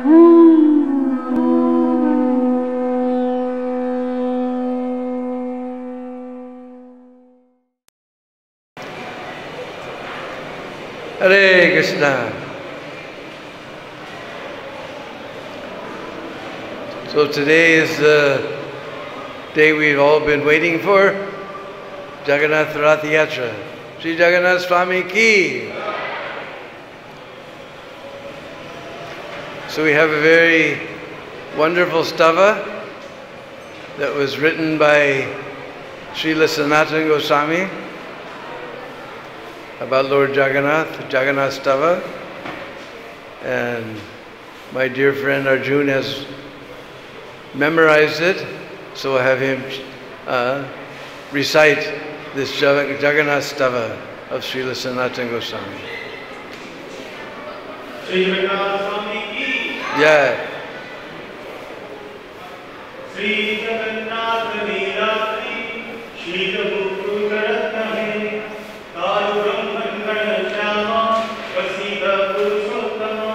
Hare Krishna. So today is the day we've all been waiting for, Jaggannath Rath Yatra. Sri Jaggannath Swami Ki. So we have a very wonderful stava that was written by Srila Sanatana Goswami about Lord Jagannath, Jagannath Stava, and my dear friend Arjun has memorized it, so I'll have him recite this Jagannath Stava of Srila Sanatana Goswami. Sri Jagannath Swami Ki. Yeah. Sri Jagannath Leelatri, Shri Guru Karatnahe, Kaluram Mangal Shyama, Vasita Purushottama,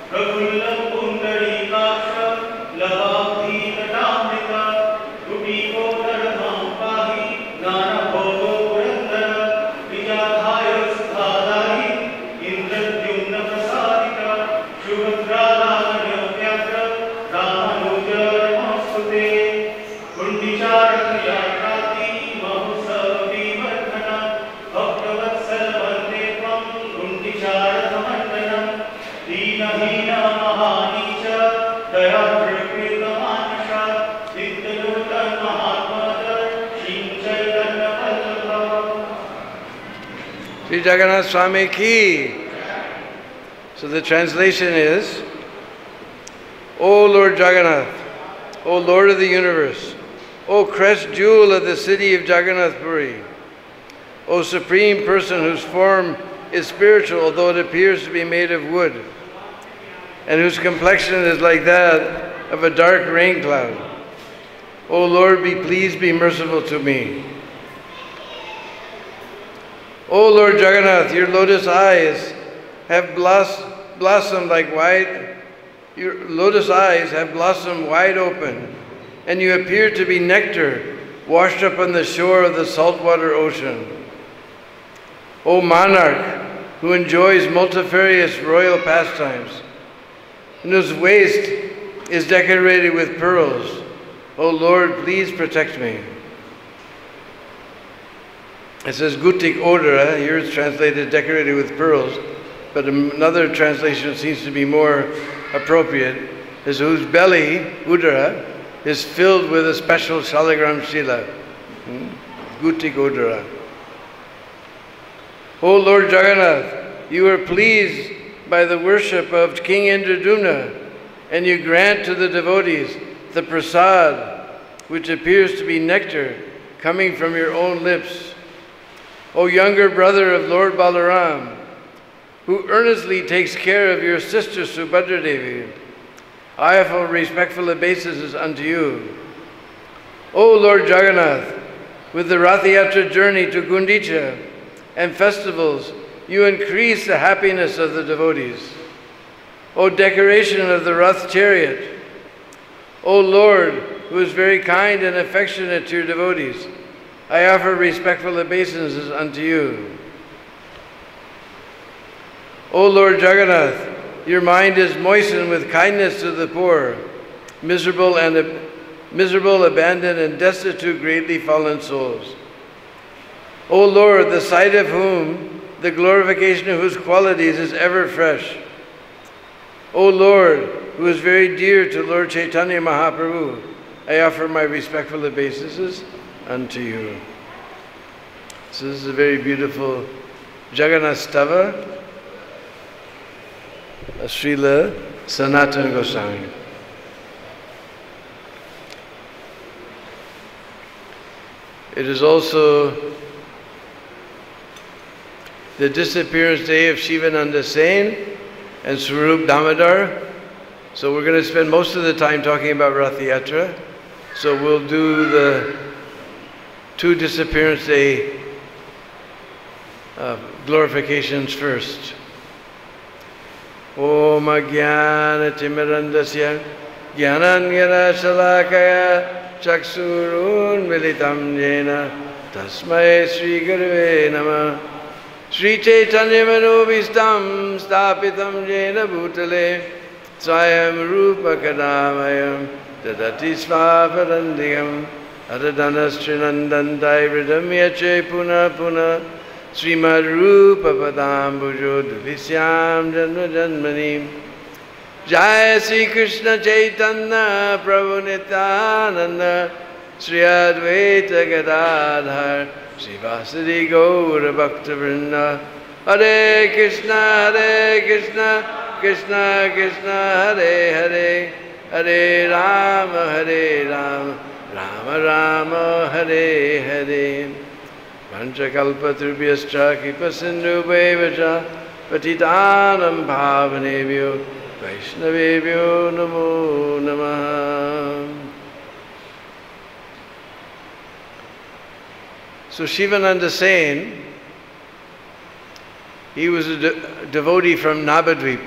Prabhulla Pundari Kasha, Lavabhi Tatamrita, Rupiko Dharamam Pahi, Nana Bhogo Purandara, Vijadhaya Sudhadari, Indradyumna Prasadita, Shubhadra Lavanya Vyatra, Ramanuja Ramasute, Kundicharat Yatrati, Mahusavi Vardhana, Bhaktavatsal Vande Tvam, Kundicharat Mandanam, Deena Hina Mahanicha, Daya Prakrita Manasha, Siddhaluta Mahatmada, Shri Chaitanya Vallabha. Sri Jaggannath Swami Ki. So the translation is, O Lord Jagannath, O Lord of the universe, O crest jewel of the city of Jagannath Puri, O supreme person whose form is spiritual although it appears to be made of wood, and whose complexion is like that of a dark rain cloud. O Lord, be pleased, be merciful to me. O Lord Jagannath, your lotus eyes have blossomed like wide. Your lotus eyes have blossomed wide open, and you appear to be nectar washed up on the shore of the saltwater ocean. O monarch, who enjoys multifarious royal pastimes, and whose waist is decorated with pearls, O Lord, please protect me. It says Gutik Odara, here it's translated decorated with pearls, but another translation seems to be more appropriate, is whose belly, Udara, is filled with a special Shalagram Shila. Gutik Odara. O Lord Jagannath, you are pleased by the worship of King Indradumna, and you grant to the devotees the prasad, which appears to be nectar coming from your own lips. O younger brother of Lord Balaram, who earnestly takes care of your sister Subhadra Devi, I offer respectful obeisances unto you. O Lord Jagannath, with the Rath Yatra journey to Gundicha and festivals, you increase the happiness of the devotees. O decoration of the Rath chariot, O Lord, who is very kind and affectionate to your devotees, I offer respectful obeisances unto you. O Lord Jagannath, your mind is moistened with kindness to the poor, miserable, abandoned, and destitute, greatly fallen souls. O Lord, the sight of whom, the glorification of whose qualities is ever fresh. O Lord, who is very dear to Lord Chaitanya Mahaprabhu, I offer my respectful obeisances unto you. So this is a very beautiful Jagannath Stava of Srila Sanatana Goswami. It is also the disappearance day of Shivananda Sen and Swarup Damodar. So we're going to spend most of the time talking about Rath Yatra. So we'll do the 2 disappearance day glorifications first. Om Ajnana Timirandasya Jnanangana Shalakaya Chaksurun Militam Jena Tasmai Sri Gurave Namah Sri Chaitanya Manobhistam Stapitam Jena Bhutale Swayam Rupa Kadamayam Dadati Svaparandiyam Adadanas Trinandandai Vridam Yache Puna Puna Srimad Rupa Padambujo Dvisyam Janma Janmani Jai Sri Krishna Chaitanya Prabhu Nityananda Sri Advaita Gadadhar Sri Vasadi Gaura Bhakta Vrinda Hare Krishna Krishna Krishna Hare Hare Hare Rama Rama Rama Hare Hare Panchakalpatrubhyascha Kipasindhubhaivacha Patitanam Bhavanebhyo Vaishnavebhyo Namo Namaha. So Shivananda Sen, he was a devotee from Nabadvip.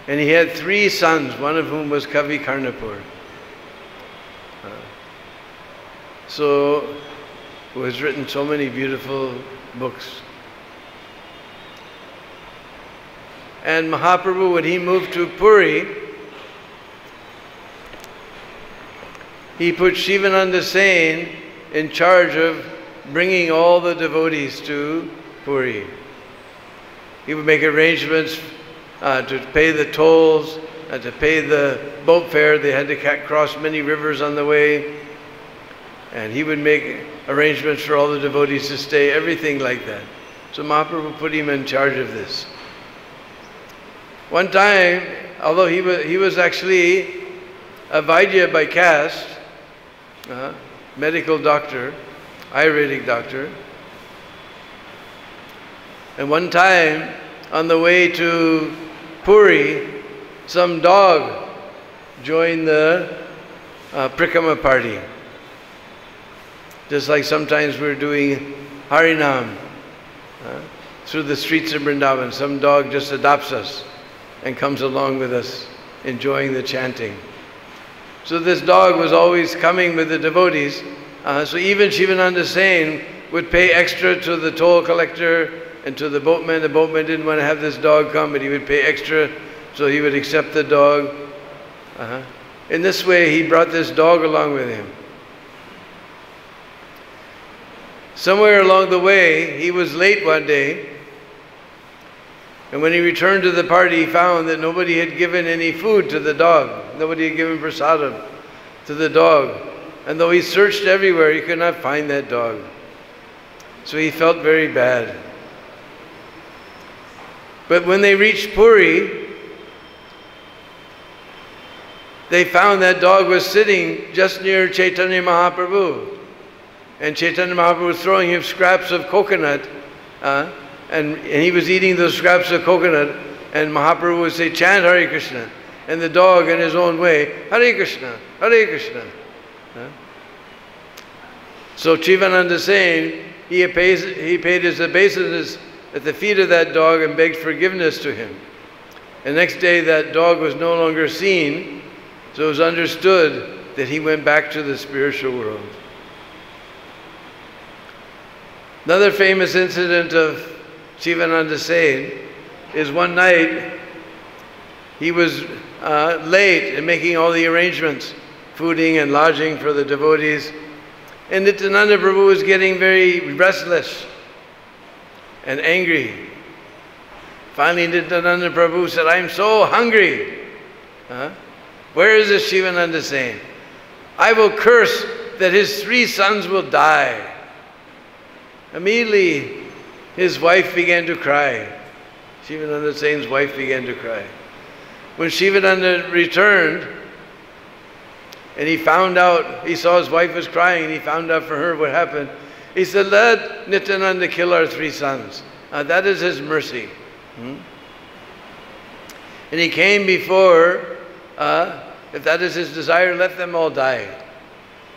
And he had 3 sons, one of whom was Kavi Karnapur. Who has written so many beautiful books. And Mahaprabhu, when he moved to Puri, he put Shivananda Sen in charge of bringing all the devotees to Puri. He would make arrangements to pay the tolls, to pay the boat fare. They had to cross many rivers on the way. And he would make arrangements for all the devotees to stay, everything like that. So Mahaprabhu put him in charge of this. One time, although he was actually a Vaidya by caste, medical doctor, Ayurvedic doctor, and one time on the way to Puri, some dog joined the Prikama party. Just like sometimes we're doing Harinam through the streets of Vrindavan. Some dog just adopts us and comes along with us, enjoying the chanting. So this dog was always coming with the devotees. So even Shivananda Sen would pay extra to the toll collector and to the boatman. The boatman didn't want to have this dog come, but he would pay extra, so he would accept the dog. In this way, he brought this dog along with him. Somewhere along the way, he was late one day, and when he returned to the party, he found that nobody had given any food to the dog. Nobody had given prasadam to the dog. And though he searched everywhere, he could not find that dog. So he felt very bad. But when they reached Puri, they found that dog was sitting just near Chaitanya Mahaprabhu. And Chaitanya Mahaprabhu was throwing him scraps of coconut, and he was eating those scraps of coconut, and Mahaprabhu would say, chant Hare Krishna. And the dog, in his own way, Hare Krishna, Hare Krishna. So Shivananda Sen, he paid his obeisance at the feet of that dog and begged forgiveness to him. And next day that dog was no longer seen, so it was understood that he went back to the spiritual world. Another famous incident of Shivananda Sen is one night he was late in making all the arrangements, fooding and lodging for the devotees. And Nityananda Prabhu was getting very restless and angry. Finally, Nityananda Prabhu said, I'm so hungry. Where is this Shivananda Sen? I will curse that his 3 sons will die. Immediately, his wife began to cry. Shivananda Sen's wife began to cry. When Shivananda returned, and he found out, he saw his wife was crying, and he found out for her what happened, he said, let Nityananda kill our 3 sons. That is his mercy. And he came before, if that is his desire, let them all die.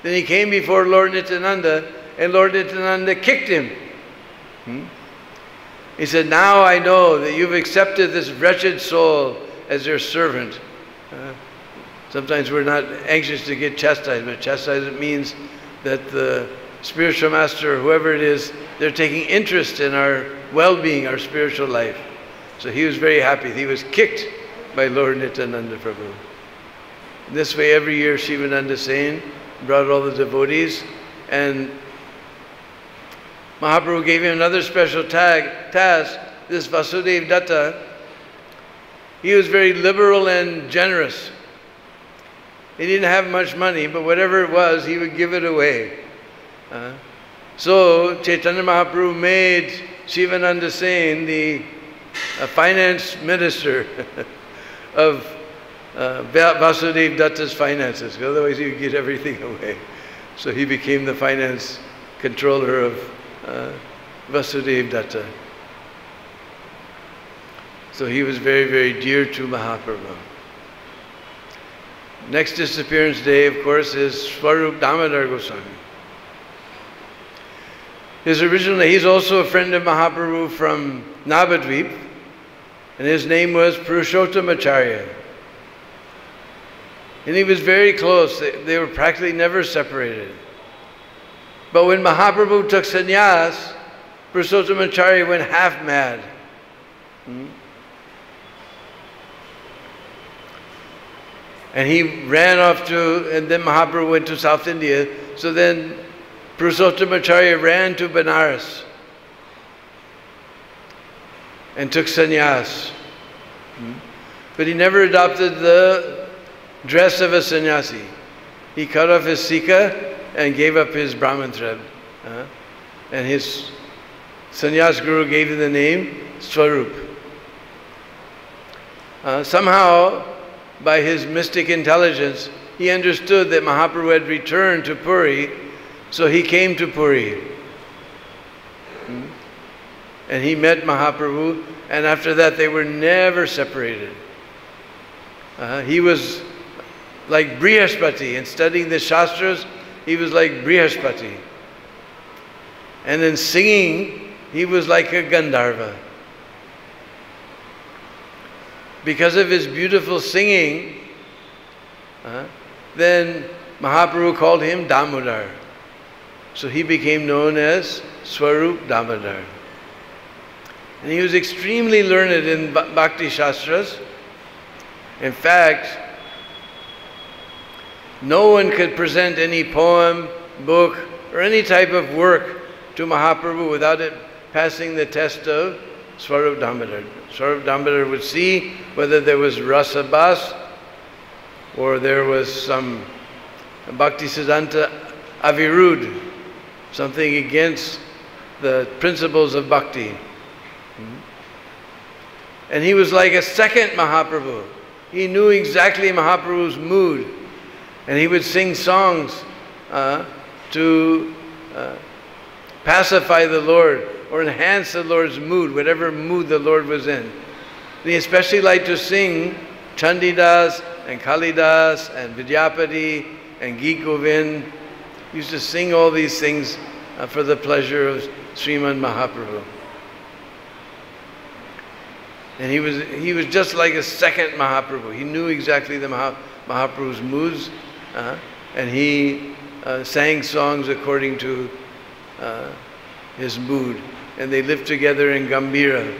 Then he came before Lord Nityananda, and Lord Nityananda kicked him. He said, now I know that you've accepted this wretched soul as your servant. Sometimes we're not anxious to get chastised, but chastisement means that the spiritual master, or whoever it is, they're taking interest in our well-being, our spiritual life. So he was very happy. He was kicked by Lord Nityananda Prabhu. In this way, every year Shivananda Sen brought all the devotees, and Mahaprabhu gave him another special task. This Vasudev Datta, he was very liberal and generous. He didn't have much money, but whatever it was, he would give it away. So Chaitanya Mahaprabhu made Shivananda Sen the finance minister of Vasudev Datta's finances. Otherwise he would give everything away. So he became the finance controller of Vasudev Datta. So he was very, very dear to Mahaprabhu. Next disappearance day, of course, is Swarup Damodar Goswami. His original name, he's also a friend of Mahaprabhu from Navadvip, and his name was Purushottamacharya. And he was very close. They were practically never separated. But when Mahaprabhu took sannyas, Purushottamacharya went half mad. And he ran off to, and then Mahaprabhu went to South India. So then Purushottamacharya ran to Benares and took sannyas. But he never adopted the dress of a sannyasi. He cut off his sika and gave up his Brahman thread. And his sannyas guru gave him the name Swarup. Somehow, by his mystic intelligence, he understood that Mahaprabhu had returned to Puri, so he came to Puri. And he met Mahaprabhu, and after that they were never separated. He was like Brihaspati. In studying the Shastras, he was like Brihaspati. And in singing, he was like a Gandharva. Because of his beautiful singing, then Mahaprabhu called him Damodar. So he became known as Swarup Damodar. And he was extremely learned in Bhakti Shastras. In fact, no one could present any poem, book, or any type of work to Mahaprabhu without it passing the test of Swarup Damodar. Swarup Damodar would see whether there was Rasa Bas or there was some Bhakti Siddhanta Avirud, something against the principles of Bhakti. And he was like a second Mahaprabhu. He knew exactly Mahaprabhu's mood. And he would sing songs to pacify the Lord or enhance the Lord's mood, whatever mood the Lord was in. And he especially liked to sing Chandidas and Kalidas and Vidyapati and Geet Govind. He used to sing all these things for the pleasure of Sriman Mahaprabhu. And he was just like a second Mahaprabhu. He knew exactly the Mahaprabhu's moods, and he sang songs according to his mood. And they lived together in Gambhira.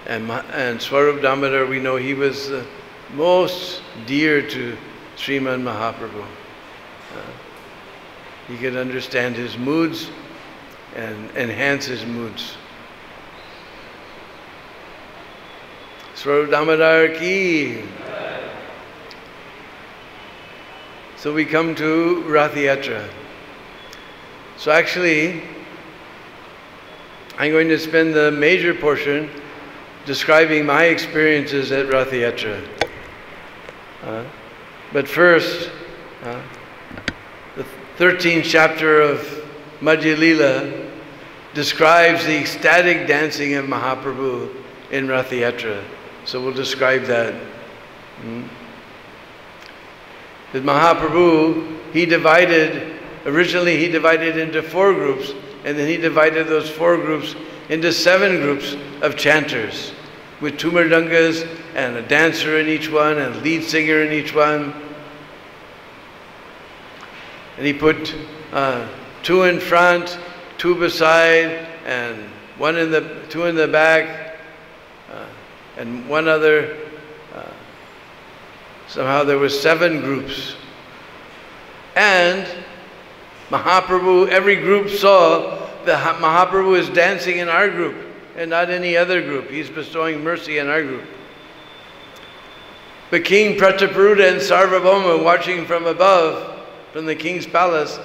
And Swarup Damodar, we know he was most dear to Sriman Mahaprabhu. He could understand his moods and enhance his moods. Swarup Damodar ki. So we come to Rath Yatra. So actually, I'm going to spend the major portion describing my experiences at Rath Yatra. But first, the 13th chapter of Madhya Lila describes the ecstatic dancing of Mahaprabhu in Rath Yatra. So we'll describe that. With Mahaprabhu, originally he divided into 4 groups. and then he divided those 4 groups into 7 groups of chanters, with 2 mridangas and a dancer in each one and a lead singer in each one. And he put 2 in front, 2 beside, and 2 in the back, and one other. Somehow there were 7 groups. And Mahaprabhu, every group saw that Mahaprabhu is dancing in our group and not any other group. He's bestowing mercy in our group. But King Prataparuta and Sarvabhauma, watching from above, from the king's palace,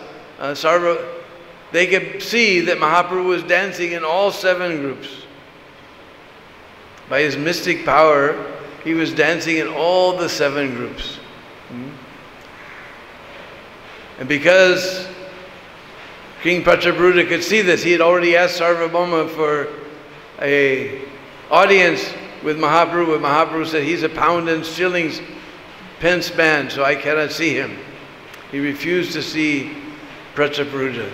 they could see that Mahaprabhu was dancing in all 7 groups. By his mystic power, he was dancing in all the 7 groups. And because King Prataparuta could see this, he had already asked Sarvabhauma for an audience with Mahaprabhu. But Mahaprabhu said, he's a pound and shillings pence man, so I cannot see him. He refused to see Prataparuta.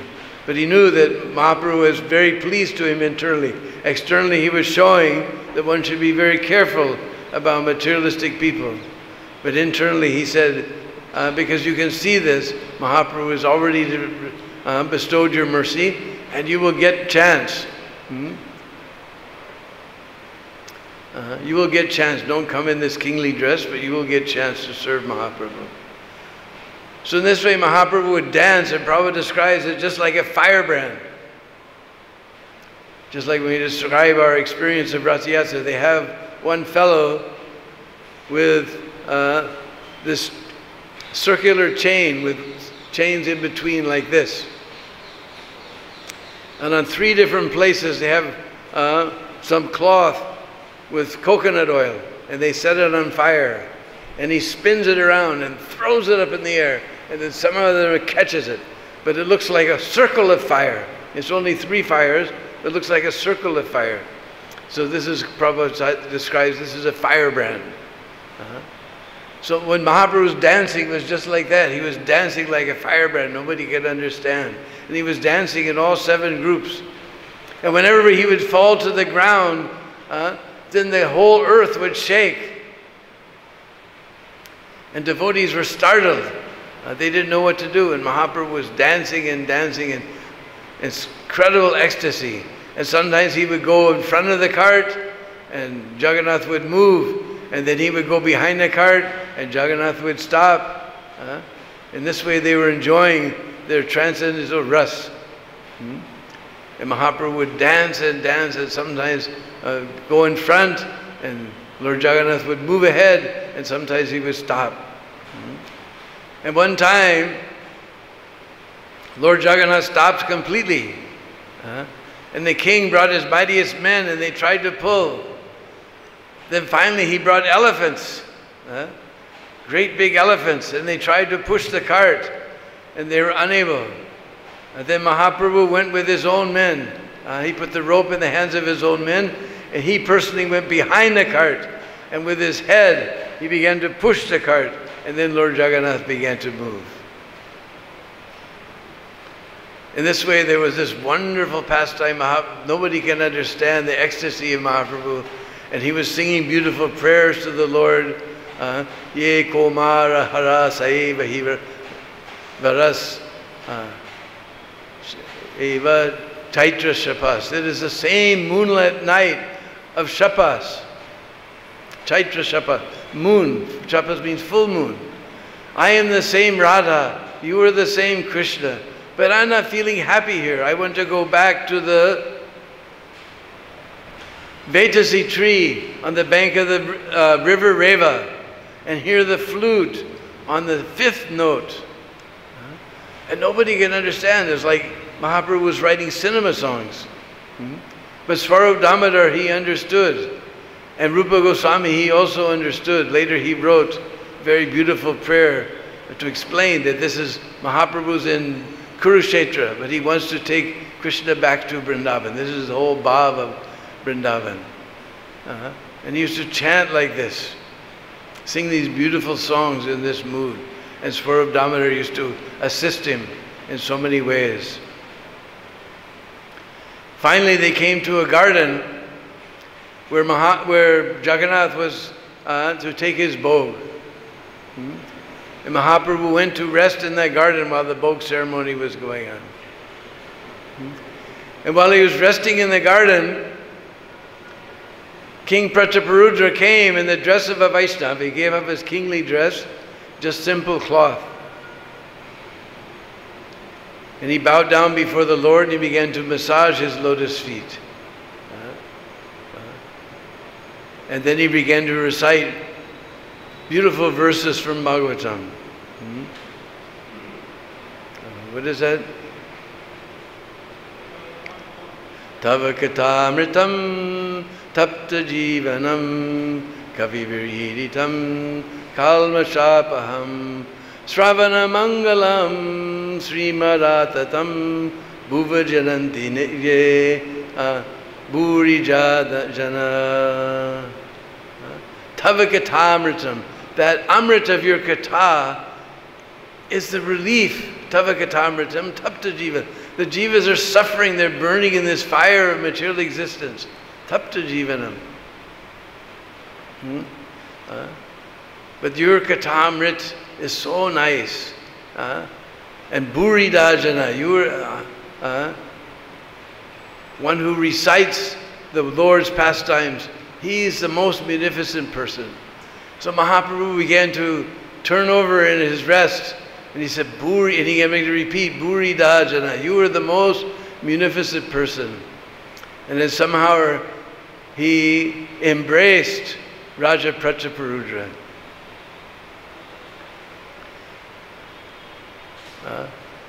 But he knew that Mahaprabhu was very pleased to him internally. Externally, he was showing that one should be very careful about materialistic people. But internally, he said, because you can see this, Mahaprabhu has already bestowed your mercy, and you will get chance. You will get chance. Don't come in this kingly dress, but you will get chance to serve Mahaprabhu. So in this way, Mahaprabhu would dance, and Prabhupada describes it just like a firebrand. Just like when we describe our experience of Rath Yatra, they have one fellow with this circular chain with chains in between like this. And on 3 different places they have some cloth with coconut oil, and they set it on fire. And he spins it around and throws it up in the air, and then somehow it catches it. But it looks like a circle of fire. It's only 3 fires, but it looks like a circle of fire. So this is, Prabhupada describes this as a firebrand. So when Mahaprabhu was dancing, it was just like that. He was dancing like a firebrand. Nobody could understand. And he was dancing in all 7 groups. And whenever he would fall to the ground, then the whole earth would shake. And devotees were startled. They didn't know what to do. And Mahaprabhu was dancing and dancing in incredible ecstasy. And sometimes he would go in front of the cart, and Jaggannath would move. And then he would go behind the cart, and Jaggannath would stop. In this way, they were enjoying their transcendental rasa. And Mahaprabhu would dance and dance, and sometimes go in front, and Lord Jaggannath would move ahead, and sometimes he would stop. And one time, Lord Jaggannath stopped completely. And the king brought his mightiest men, and they tried to pull. Then finally he brought elephants, great big elephants, and they tried to push the cart, and they were unable. And then Mahaprabhu went with his own men. He put the rope in the hands of his own men, and he personally went behind the cart, and with his head he began to push the cart, and then Lord Jaggannath began to move. In this way, there was this wonderful pastime. Nobody can understand the ecstasy of Mahaprabhu. And he was singing beautiful prayers to the Lord. Ye komara hara sai vahiva varas eva taitra shapas. It is the same moonlit night of shapas. Chaitra shapas. Moon. Shapas means full moon. I am the same Radha. You are the same Krishna. But I'm not feeling happy here. I want to go back to the Vetasi tree on the bank of the river Reva and hear the flute on the 5th note. And nobody can understand. It's like Mahaprabhu was writing cinema songs. But Swarup Damodar, he understood. And Rupa Goswami, he also understood. Later he wrote a very beautiful prayer to explain that this is Mahaprabhu's in Kurukshetra, but he wants to take Krishna back to Vrindavan. This is the whole bhav of Vrindavan. And he used to chant like this, sing these beautiful songs in this mood. And Swarup Damodar used to assist him in so many ways. Finally, they came to a garden where Jaggannath was to take his bhog. And Mahaprabhu went to rest in that garden while the bhog ceremony was going on. And while he was resting in the garden, King Prataparudra came in the dress of a Vaishnava. He gave up his kingly dress, just simple cloth. And he bowed down before the Lord and he began to massage his lotus feet. And then he began to recite beautiful verses from Bhagavatam. What is that? Tava katamritam tapta jivanam kavivirhiritam kalmashapaham Sravana mangalam srimaratatam bhuvajananti nitye Bhurijana Tava Katamritam. That amrit of your kata is the relief. Tava Katamritam Tapta Jiva. The jivas are suffering, they're burning in this fire of material existence. Tapta Jivanam. But your katamrit is so nice. And Bhuridajana, you are one who recites the Lord's pastimes. He is the most munificent person. So Mahaprabhu began to turn over in his rest, and he said, Bhuri, and he began to repeat, Bhuridajana, you are the most munificent person. And then somehow he embraced Raja Prataparudra.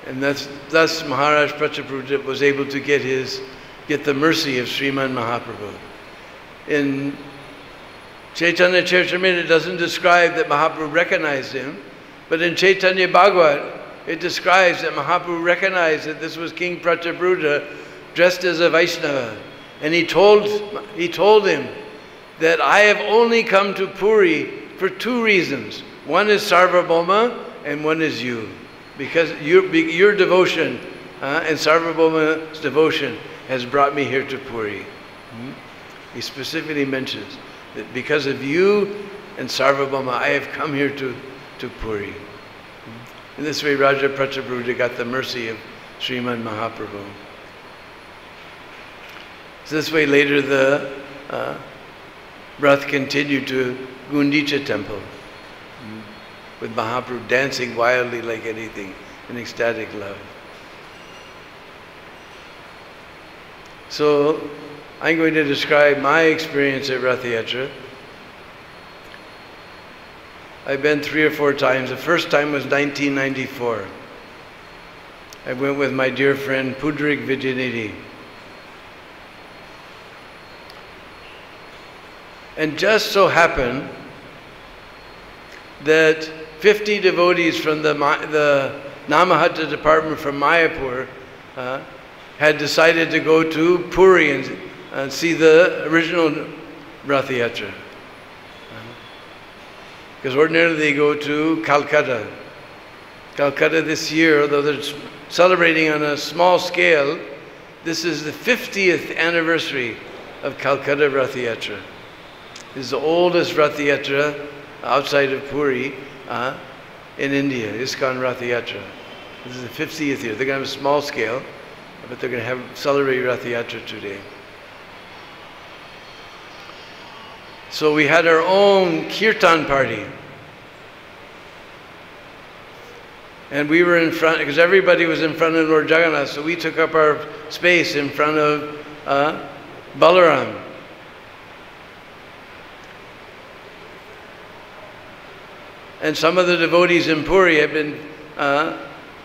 And thus Maharaj Prataparudra was able to get the mercy of Sriman Mahaprabhu. In Chaitanya Charitamrita, it doesn't describe that Mahaprabhu recognized him, but in Chaitanya Bhagavat, it describes that Mahaprabhu recognized that this was King Prataparudra dressed as a Vaishnava. And he told him that I have only come to Puri for two reasons. One is Sarvabhauma and one is you. Because your devotion and Sarvabhauma's devotion has brought me here to Puri. He specifically mentions that because of you and Sarvabhauma, I have come here to Puri. In this way, Raja Prataparudra got the mercy of Sriman Mahaprabhu. So this way, later the Rath continued to Gundicha temple, with Mahaprabhu dancing wildly like anything in ecstatic love. So, I'm going to describe my experience at Rath Yatra. I've been 3 or 4 times. The first time was 1994. I went with my dear friend Pudrik Vijayanidhi. And just so happened that 50 devotees from the Namahatta department from Mayapur had decided to go to Puri and see the original Rath Yatra. Because ordinarily they go to Calcutta. Calcutta this year, although they're celebrating on a small scale, this is the 50th anniversary of Calcutta Rath Yatra. This is the oldest Rath Yatra outside of Puri in India, ISKCON Rath Yatra. This is the 50th year. They're going to have a small scale, but they're going to celebrate Rath Yatra today. So we had our own kirtan party. And we were in front, because everybody was in front of Lord Jaggannath, so we took up our space in front of Balaram. And some of the devotees in Puri have been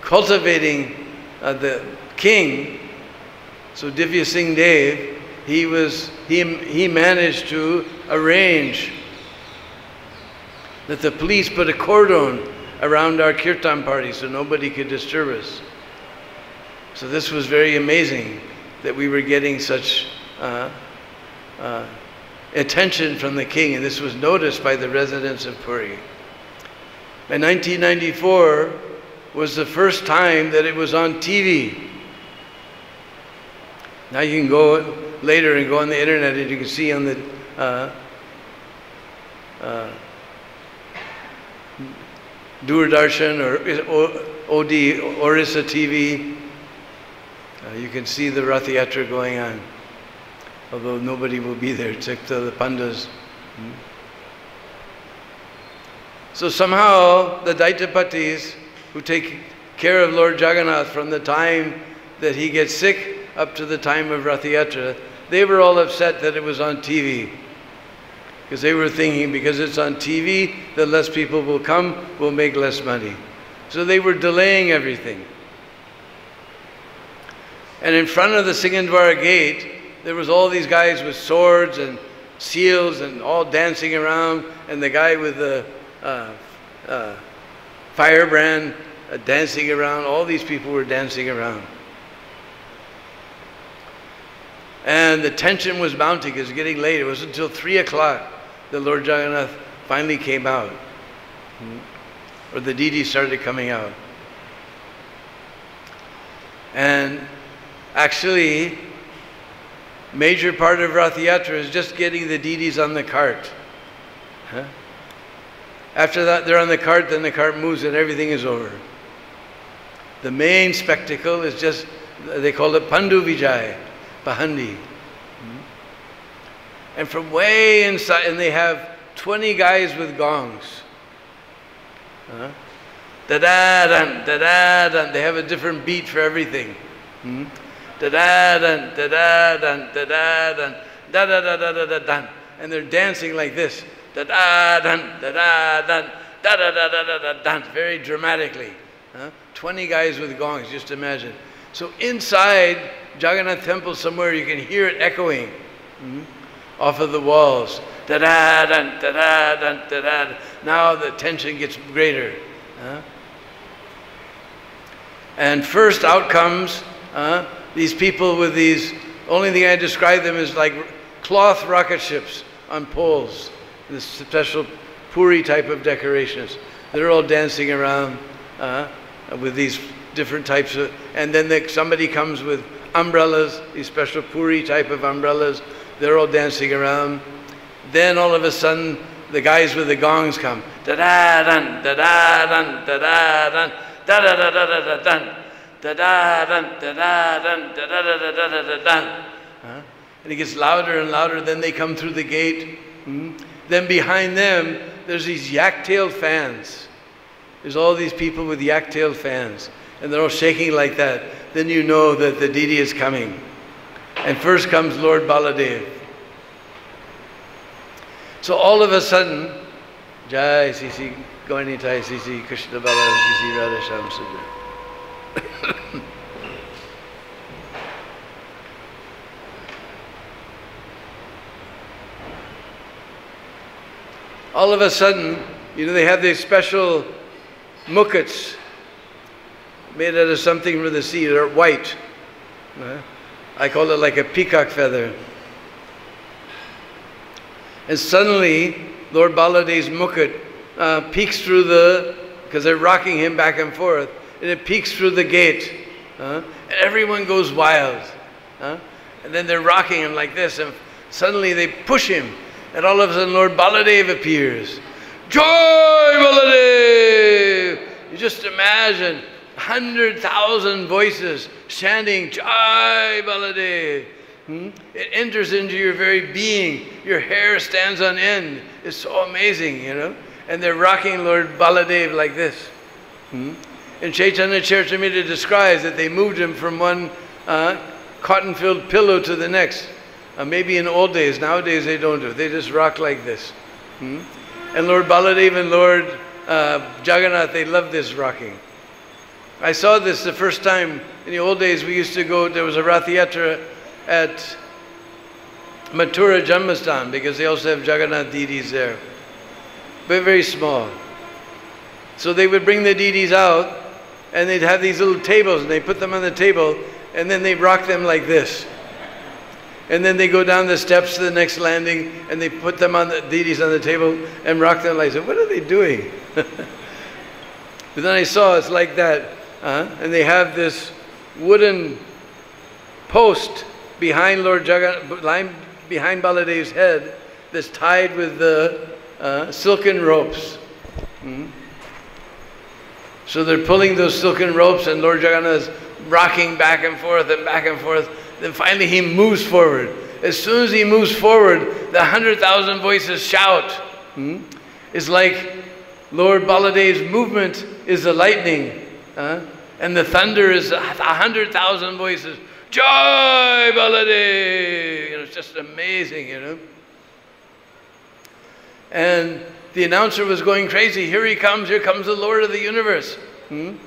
cultivating the king. So Divya Singh Dev, he managed to arrange that the police put a cordon around our kirtan party so nobody could disturb us. So this was very amazing that we were getting such attention from the king, and this was noticed by the residents of Puri. In 1994 was the first time that it was on TV. Now you can go later and go on the internet and you can see on the Doordarshan or OD, Orissa TV, you can see the Rath Yatra going on. Although nobody will be there except the pandas. So somehow the Daitapatis who take care of Lord Jagannath from the time that he gets sick up to the time of Rath Yatra, they were all upset that it was on TV. Because they were thinking, because it's on TV, that less people will come, we'll make less money. So they were delaying everything. And in front of the Singhandwara gate, there was all these guys with swords and shields and all dancing around, and the guy with the firebrand dancing around. All these people were dancing around. And the tension was mounting. It was getting late. It was until 3 o'clock that Lord Jagannath finally came out. Or the deities started coming out. And actually, major part of Rath Yatra is just getting the deities on the cart. After that, they're on the cart, then the cart moves and everything is over. The main spectacle is just, they call it Pandu Vijay, Pahandi. And from way inside, and they have 20 guys with gongs. Da-da-dan, da-da-dan. They have a different beat for everything. Da-da-dan, da-da-dan, da-da-dan, da-da-da-da-da-da-dan. And they're dancing like this. Da-da-dan, da-da-dan, da-da-da-da-da-da-dan. Very dramatically. 20 guys with gongs, just imagine. So inside Jagannath temple somewhere, you can hear it echoing off of the walls. Da-da-dan, da-da-dan, da-da-dan. Now the tension gets greater. And first out comes these people with these, only thing I describe them as like cloth rocket ships on poles. This special puri type of decorations. They're all dancing around with these different types of, and then somebody comes with umbrellas, these special puri type of umbrellas. They're all dancing around. Then all of a sudden, the guys with the gongs come. Da-da-dan, da-da-dan, da-da-dan, da-da-da-da-da-da-dan, da-da-dan, da-da-dan, da-da-da-da-da-da-dan. And it gets louder and louder. Then they come through the gate. Then behind them, there's these yak-tailed fans. There's all these people with yak-tailed fans. And they're all shaking like that. Then you know that the deity is coming. And first comes Lord Baladev. So all of a sudden, Jai Sisi Gaunitai Sisi Krishna Balaram Sisi Radha Sham Sundar. All of a sudden, you know, they have these special mukuts made out of something from the sea. They're white. I call it like a peacock feather. And suddenly, Lord Baladev's mukut peeks through because they're rocking him back and forth, and it peeks through the gate. And everyone goes wild. And then they're rocking him like this, and suddenly they push him, and all of a sudden Lord Baladev appears. Joy Baladev! You just imagine 100,000 voices chanting Jai Baladev. It enters into your very being. Your hair stands on end. It's so amazing, you know. And they're rocking Lord Baladev like this. And Chaitanya Charitamrita describes that they moved him from one cotton-filled pillow to the next. Maybe in old days. Nowadays they don't do it. They just rock like this. And Lord Baladev and Lord Jagannath, they love this rocking. I saw this the first time. In the old days we used to go, there was a Rath Yatra at Mathura Janmastan, because they also have Jagannath deities there. But very small. So they would bring the deities out, and they'd have these little tables, and they put them on the table, and then they rock them like this. And then they go down the steps to the next landing, and they put them on the deities on the table and rock them like this. What are they doing? But then I saw it's like that. And they have this wooden post behind Lord Jagannath, behind Baladev's head, that's tied with the silken ropes. So they're pulling those silken ropes, and Lord Jagannath is rocking back and forth and back and forth. Then finally he moves forward. As soon as he moves forward, the 100,000 voices shout. It's like Lord Baladev's movement is the lightning, and the thunder is 100,000 voices. Jai Baladev! You know, it's just amazing, you know. And the announcer was going crazy. Here comes the Lord of the universe. And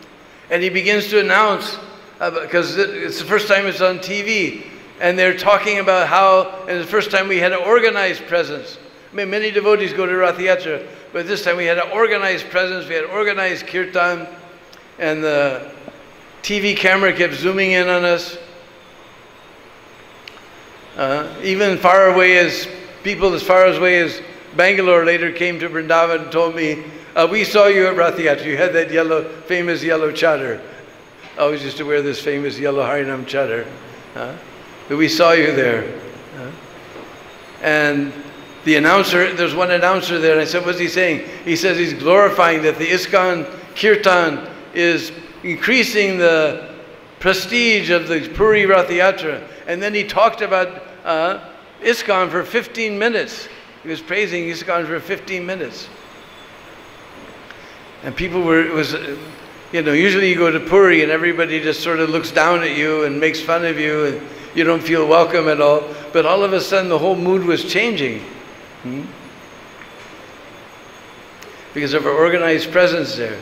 he begins to announce, because it's the first time it's on TV, and they're talking about how, and the first time we had an organized presence. I mean, many devotees go to Rath Yatra, but this time we had an organized presence, we had organized kirtan, and the TV camera kept zooming in on us. Even far away as people as far away as Bangalore later came to Vrindavan and told me, we saw you at Rath Yatra. You had that famous yellow chadar. I always used to wear this famous yellow Harinam chadar. But we saw you there. And the announcer, there's one announcer there, and I said, what's he saying? He says he's glorifying that the ISKCON Kirtan is increasing the prestige of the Puri Rath Yatra. And then he talked about ISKCON for 15 minutes. He was praising ISKCON for 15 minutes. And people were, you know, usually you go to Puri and everybody just sort of looks down at you and makes fun of you and you don't feel welcome at all. But all of a sudden the whole mood was changing. Because of our organized presence there.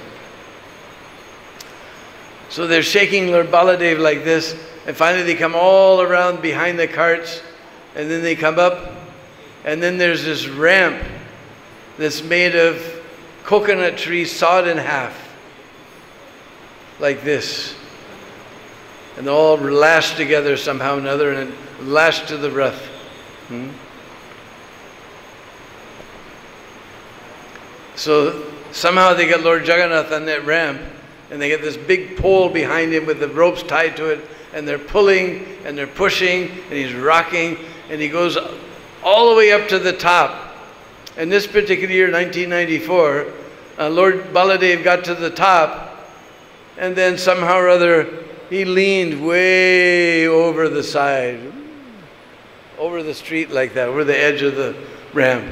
So they're shaking Lord Baladev like this, and finally they come all around behind the carts, and then they come up, and then there's this ramp that's made of coconut trees sawed in half, like this. And they're all lashed together somehow or another, and lashed to the Rath. So somehow they get Lord Jagannath on that ramp, and they get this big pole behind him with the ropes tied to it, and they're pulling and they're pushing, and he's rocking, and he goes all the way up to the top. And this particular year, 1994, Lord Baladev got to the top, and then somehow or other he leaned way over the side, over the street like that, over the edge of the ramp.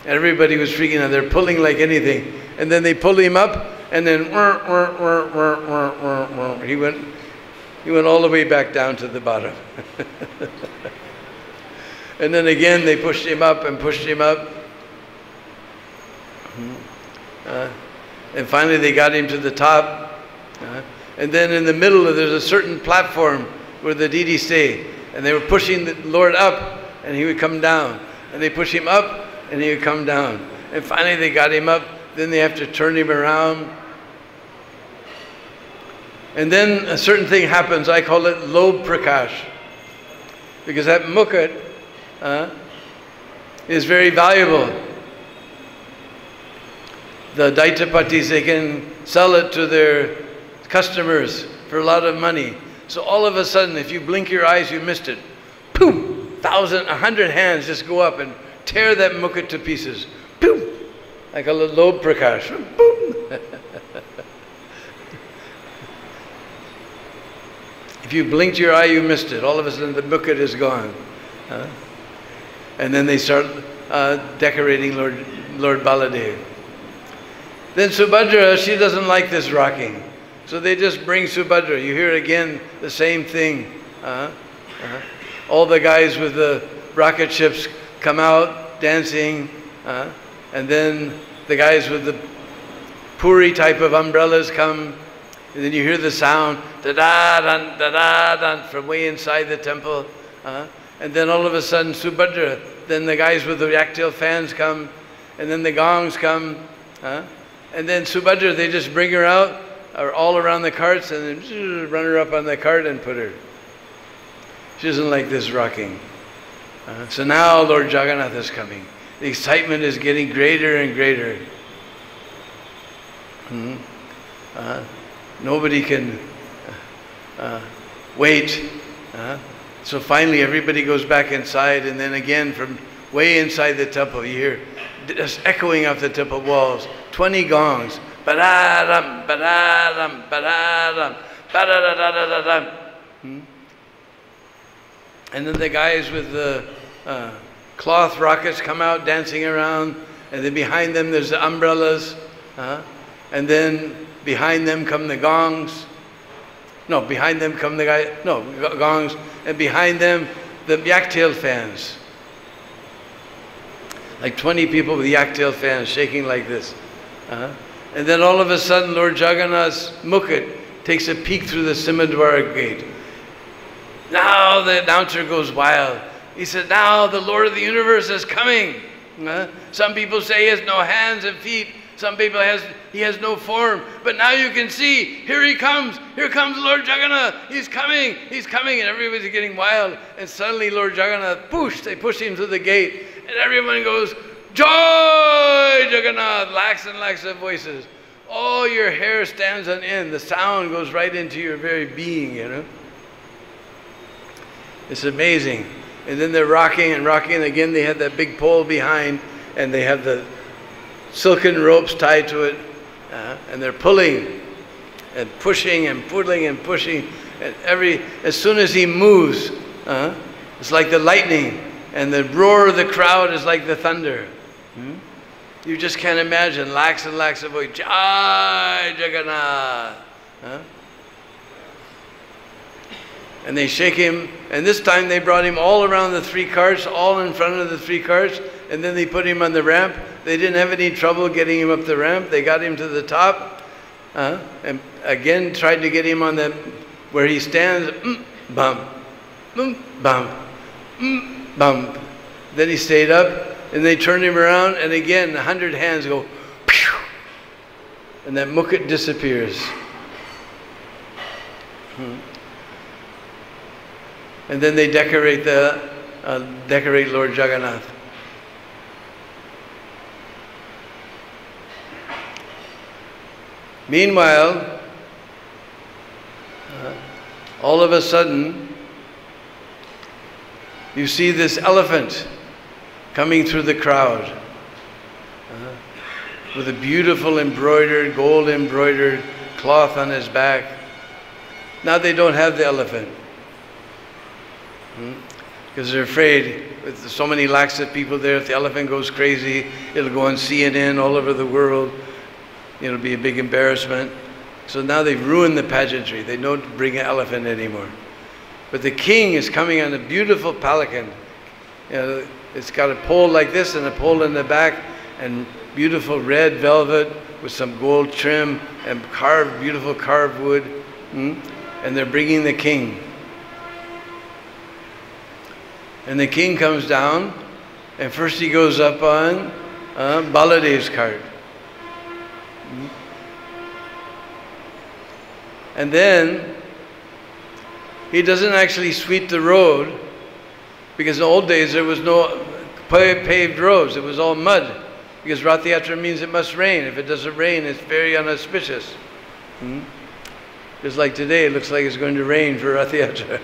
Everybody was freaking out. They're pulling like anything. And then they pulled him up, and then he went all the way back down to the bottom. And then again they pushed him up and pushed him up. And finally they got him to the top. And then in the middle there's a certain platform where the deities stay. And they were pushing the Lord up, and he would come down. And they push him up, and he would come down. And finally they got him up. Then they have to turn him around. And then a certain thing happens. I call it lobe prakash. Because that mukut is very valuable. The Daitapatis, they can sell it to their customers for a lot of money. So all of a sudden, if you blink your eyes, you missed it. Boom! 100 hands just go up and tear that mukut to pieces. Boom! Like a little lobe prakash. Boom! If you blinked your eye, you missed it. All of a sudden, the mukut is gone. And then they start decorating Lord Baladev. Then Subhadra, she doesn't like this rocking. So they just bring Subhadra. You hear again the same thing. All the guys with the rocket ships come out dancing. And then the guys with the Puri type of umbrellas come. And then you hear the sound, da-da-dan, da-da-dan, from way inside the temple. And then all of a sudden, Subhadra, then the guys with the yak-tail fans come, and then the gongs come. And then Subhadra, they just bring her out, or all around the carts, and then run her up on the cart and put her. She doesn't like this rocking. So now Lord Jaggannath is coming. The excitement is getting greater and greater. Nobody can wait. So finally everybody goes back inside, and then again from way inside the temple you hear just echoing off the temple walls, 20 gongs. Ba-da-dum, ba-da-dum, ba-da-dum, ba-da-da-da-da-da-dum. And then the guys with the cloth rockets come out dancing around, and then behind them there's the umbrellas, and then behind them come the gongs. No, behind them come the guys, no, gongs, and behind them the yak-tail fans. Like 20 people with yak-tail fans shaking like this. And then all of a sudden Lord Jagannath's mukut takes a peek through the Simhadwara gate. Now the announcer goes wild. He said, now the Lord of the universe is coming. Some people say he has no hands and feet. Some people he has no form. But now you can see, here he comes. Here comes Lord Jagannath. He's coming. He's coming. And everybody's getting wild. And suddenly Lord Jagannath, they push him through the gate. And everyone goes, Joy Jagannath, lakhs and lakhs of voices. Oh, your hair stands on end. The sound goes right into your very being, you know. It's amazing. And then they're rocking and rocking. And again, they have that big pole behind, and they have the silken ropes tied to it. And they're pulling and pushing and pulling and pushing. And as soon as he moves, it's like the lightning. And the roar of the crowd is like the thunder. You just can't imagine. Lakhs and lakhs of voice. Jai Jagannath. And they shake him. And this time they brought him all around the 3 carts, all in front of the 3 carts. And then they put him on the ramp. They didn't have any trouble getting him up the ramp. They got him to the top. And again tried to get him on where he stands. Bump. Bump. Bump. Then he stayed up, and they turned him around, and again 100 hands go, pew, and that mukut disappears. And then they decorate Lord Jagannath. Meanwhile, all of a sudden, you see this elephant coming through the crowd with a beautiful embroidered, gold embroidered cloth on his back. Now they don't have the elephant because they're afraid with so many lakhs of people there. If the elephant goes crazy, it'll go on CNN all over the world. It'll be a big embarrassment. So now they've ruined the pageantry. They don't bring an elephant anymore. But the king is coming on a beautiful palanquin. You know, it's got a pole like this and a pole in the back, and beautiful red velvet with some gold trim and beautiful carved wood. And they're bringing the king. And the king comes down, and first he goes up on Baladev's cart. And then he doesn't actually sweep the road, because in the old days there was no paved roads. It was all mud, because Rath Yatra means it must rain. If it doesn't rain, it's very inauspicious. Just like today, it looks like it's going to rain for Rath Yatra.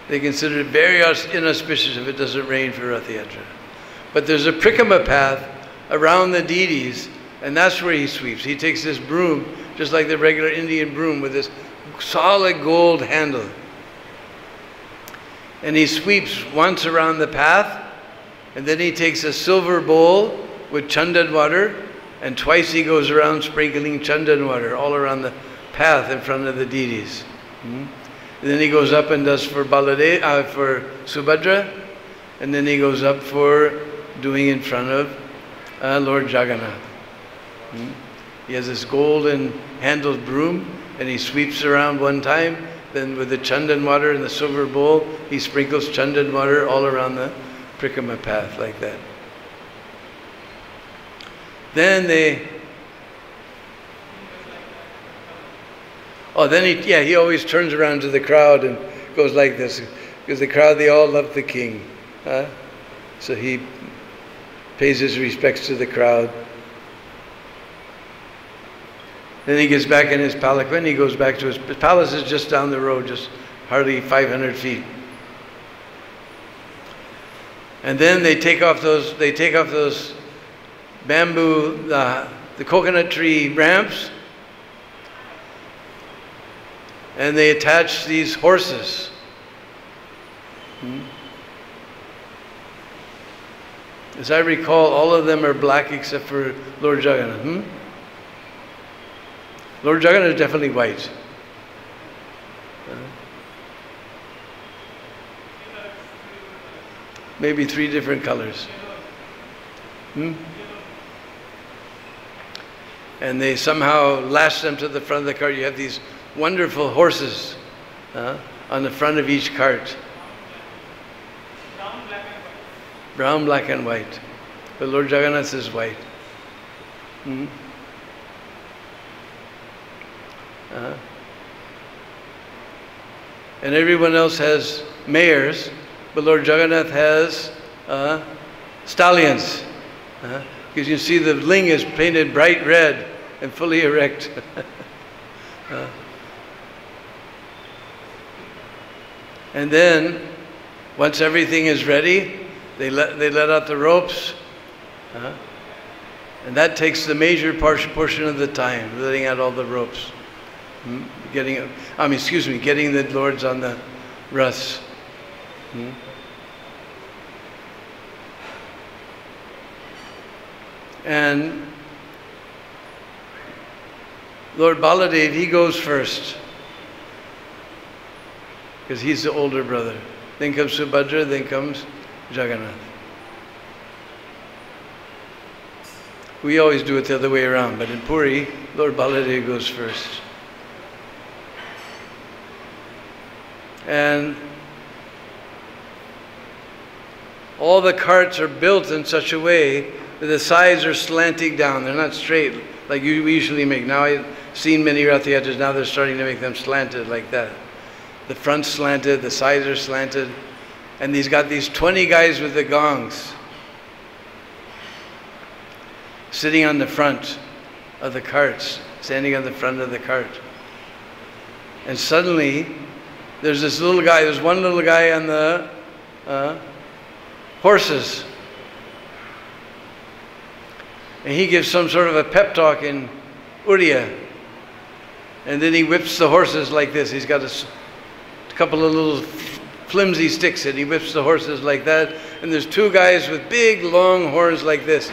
They consider it very inauspicious if it doesn't rain for Rath Yatra. But there's a prikama path around the deities, and that's where he sweeps. He takes this broom, just like the regular Indian broom, with this solid gold handle. And he sweeps once around the path, and then he takes a silver bowl with chandan water, and twice he goes around sprinkling chandan water all around the path in front of the deities. And then he goes up and does for for Subhadra, and then he goes up for doing in front of Lord Jagannath. He has this golden handled broom, and he sweeps around one time. Then with the chandan water in the silver bowl, he sprinkles chandan water all around the prikama path like that. Then he always turns around to the crowd and goes like this, because the crowd, they all love the king. So he pays his respects to the crowd. Then he gets back in his palanquin. He goes back to his palace is just down the road, just hardly 500 feet. And then they take off those bamboo, the coconut tree ramps, and they attach these horses. As I recall, all of them are black except for Lord Jagannath. Lord Jagannath is definitely white. Maybe 3 different colors. And they somehow lash them to the front of the cart. You have these wonderful horses on the front of each cart. Brown, black and white. But Lord Jagannath is white. And everyone else has mares, but Lord Jagannath has stallions. Because you see the ling is painted bright red and fully erect. And then, once everything is ready, they let out the ropes. And that takes the major portion of the time, letting out all the ropes. Getting the lords on the Raths. And Lord Baladev, he goes first, because he's the older brother. Then comes Subhadra, then comes Jagannath. We always do it the other way around, but in Puri, Lord Baladev goes first. And all the carts are built in such a way that the sides are slanting down. They're not straight like we usually make. Now I've seen many Rath Yatras, now they're starting to make them slanted like that. The front's slanted, the sides are slanted. And he's got these 20 guys with the gongs sitting on the front of the carts, standing on the front of the cart. And suddenly, there's one little guy on the horses. And he gives some sort of a pep talk in Uriya. And then he whips the horses like this. He's got a couple of little flimsy sticks and he whips the horses like that. And there's 2 guys with big long horns like this.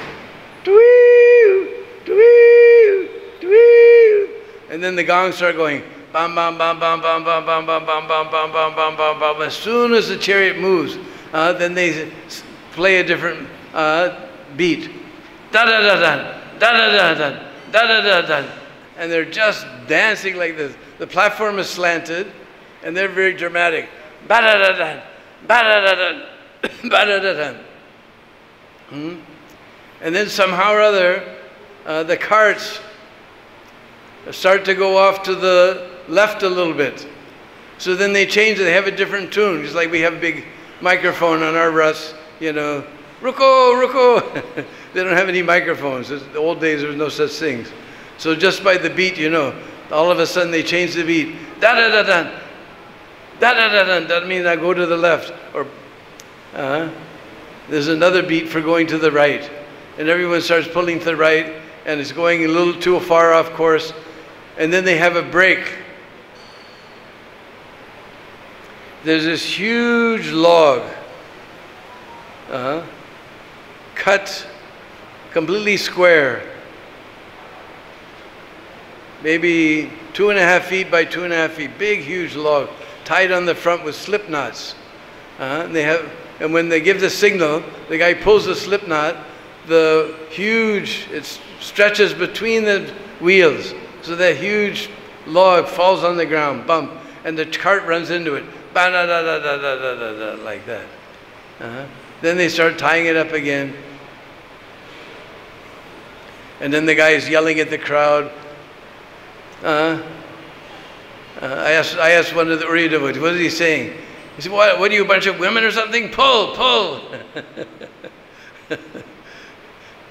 Dwee, dwee, dwee. And then the gongs start going. Bam, bam, bam, bam, bam, bam, bam, bam, bam, bam, bam, bam, bam, bam, bam. As soon as the chariot moves, then they play a different beat. Da da da da, da da da da, da da da da. And they're just dancing like this. The platform is slanted, and they're very dramatic. Ba da da da, ba da da da, ba da da da. And then somehow or other, the carts start to go off to the left a little bit. So then they change it, they have a different tune. Just like we have a big microphone on our Raths, you know, Ruko, Ruko. They don't have any microphones. In the old days, there was no such things. So just by the beat, you know, all of a sudden they change the beat. Da da da da, da da da da. That means I go to the left. Or there's another beat for going to the right. And everyone starts pulling to the right, and it's going a little too far off course. And then they have a break. There's this huge log, cut completely square, maybe 2.5 feet by 2.5 feet, big, huge log, tied on the front with slip knots. And when they give the signal, the guy pulls the slip knot, it stretches between the wheels. So that huge log falls on the ground, bump, and the cart runs into it, ba da da da da da da da da, like that. Then they start tying it up again. And then the guy is yelling at the crowd. I asked one of the Uriya devotees, what is he saying? He said, what are you, a bunch of women or something? Pull, pull.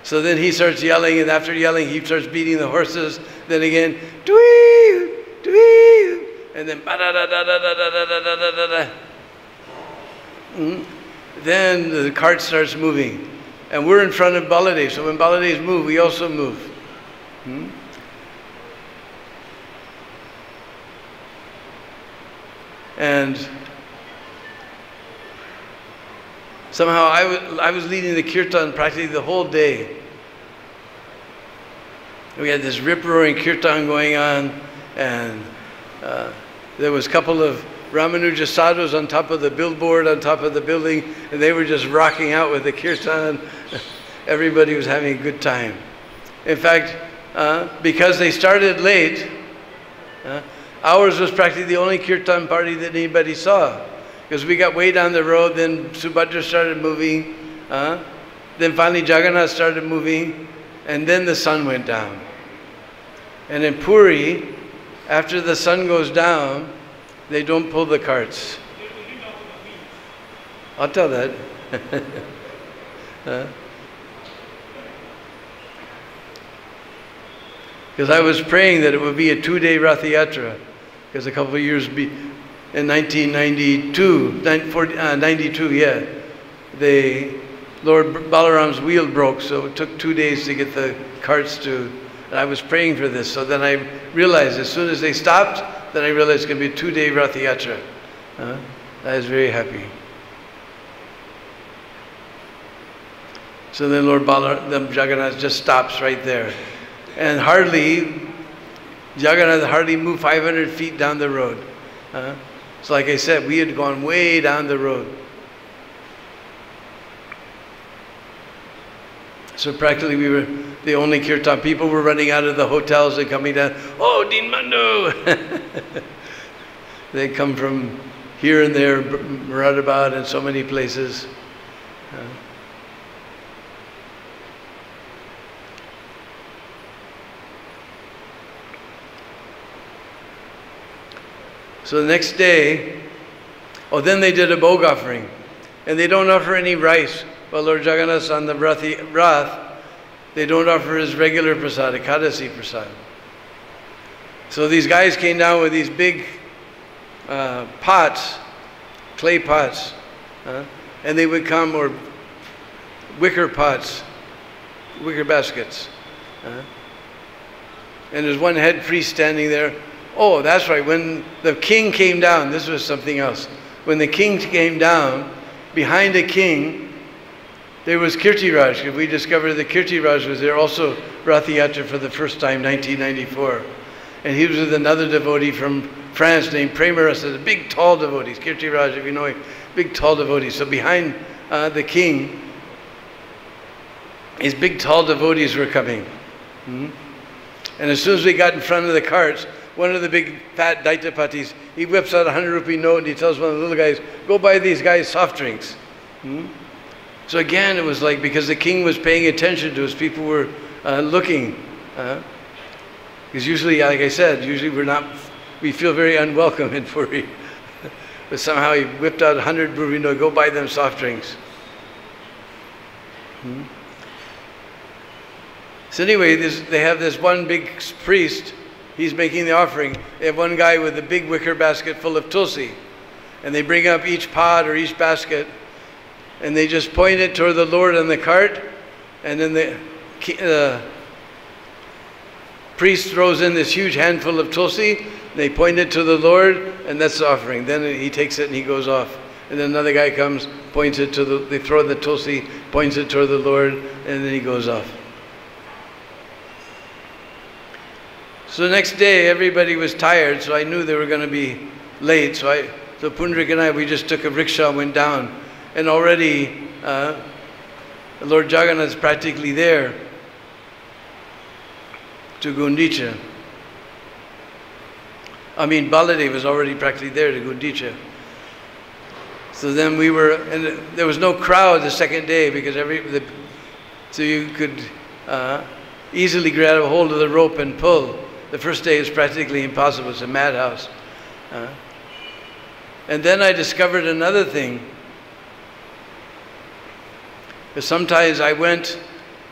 So then he starts yelling, and after yelling, he starts beating the horses. Then again, dwee, dwee, and then ba-da-da-da-da-da-da-da-da-da-da. Then the cart starts moving. And we're in front of Baladev, so when Baladevs move, we also move. And somehow I was leading the kirtan practically the whole day. We had this rip-roaring kirtan going on, and there was a couple of Ramanuja sadhus on top of the billboard, on top of the building, and they were just rocking out with the kirtan. Everybody was having a good time. In fact, because they started late, ours was practically the only kirtan party that anybody saw. Because we got way down the road, then Subhadra started moving, then finally Jagannath started moving, and then the sun went down. And in Puri, after the sun goes down, they don't pull the carts. I'll tell that. Because I was praying that it would be a 2-day Rath Yatra. Because a couple of years in 1992, 92, yeah, Lord Balaram's wheel broke, so it took 2 days to get the carts to. And I was praying for this, so then I realized as soon as they stopped, then I realized it's going to be a 2-day Rath Yatra. I was very happy. So then Lord Jagannath just stops right there. And Jagannath hardly moved 500 feet down the road. So like I said, we had gone way down the road. So practically we were the only kirtan. People were running out of the hotels and coming down. Oh, Dean Bandhu! They come from here and there, Muradabad and so many places. So the next day, then they did a bhog offering. And they don't offer any rice. Well, Lord Jaggannath's on the Rath, they don't offer his regular prasad, Ekadasi prasad. So these guys came down with these big pots, clay pots, and they would come, or wicker pots, wicker baskets. And there's one head priest standing there. Oh, that's right, when the king came down, this was something else. When the king came down, behind the king, there was Kirtiraj. We discovered that Kirtiraj was there also, Rath Yatra for the first time, 1994. And he was with another devotee from France named Premarasa, the big tall devotees. Kirtiraj, if you know him, big tall devotees. So behind the king, his big tall devotees were coming. And as soon as we got in front of the carts, one of the big fat Daitapatis, he whips out a 100-rupee note and he tells one of the little guys, go buy these guys soft drinks. So again, it was like, because the king was paying attention to us, people were looking. Because usually, like I said, we feel very unwelcome in Puri. But somehow he whipped out 100 rupee note, go buy them soft drinks. So anyway, they have this one big priest. He's making the offering. They have one guy with a big wicker basket full of tulsi. And they bring up each pot or each basket, and they just point it toward the Lord on the cart, and then the priest throws in this huge handful of tulsi, they point it to the Lord, and that's the offering. Then he takes it and he goes off. And then another guy comes, points it to they throw the tulsi, points it toward the Lord, and then he goes off. So the next day, everybody was tired, so I knew they were going to be late. So Pundrik and I, we just took a rickshaw and went down. And already, Lord Jagannath is practically there to Gundicha. I mean, Baladev was already practically there to Gundicha. So then and there was no crowd the second day because so you could easily grab a hold of the rope and pull. The first day is practically impossible. It's a madhouse. And then I discovered another thing. Because sometimes I went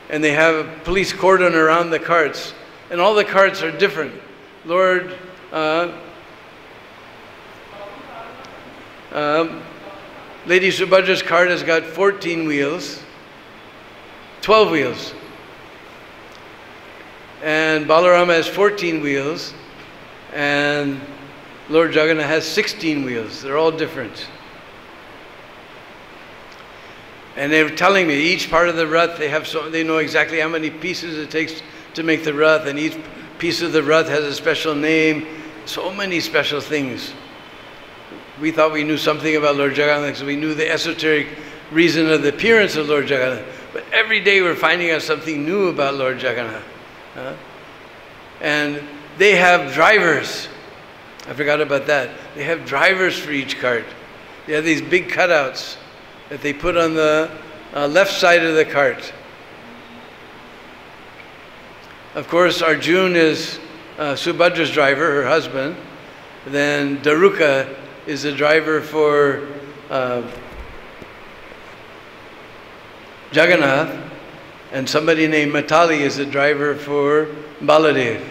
and they have a police cordon around the carts. And all the carts are different. Lord Lady Subhadra's cart has got 14 wheels, 12 wheels. And Balarama has 14 wheels, and Lord Jagannath has 16 wheels. They're all different. And they were telling me each part of the Rath, they know exactly how many pieces it takes to make the Rath, and each piece of the Rath has a special name. So many special things. We thought we knew something about Lord Jagannath because we knew the esoteric reason of the appearance of Lord Jagannath. But every day we're finding out something new about Lord Jaggannath. And they have drivers. I forgot about that. They have drivers for each cart. They have these big cutouts that they put on the left side of the cart. Of course, Arjun is Subhadra's driver, her husband. Then Daruka is the driver for Jaggannath. And somebody named Matali is the driver for Baladev.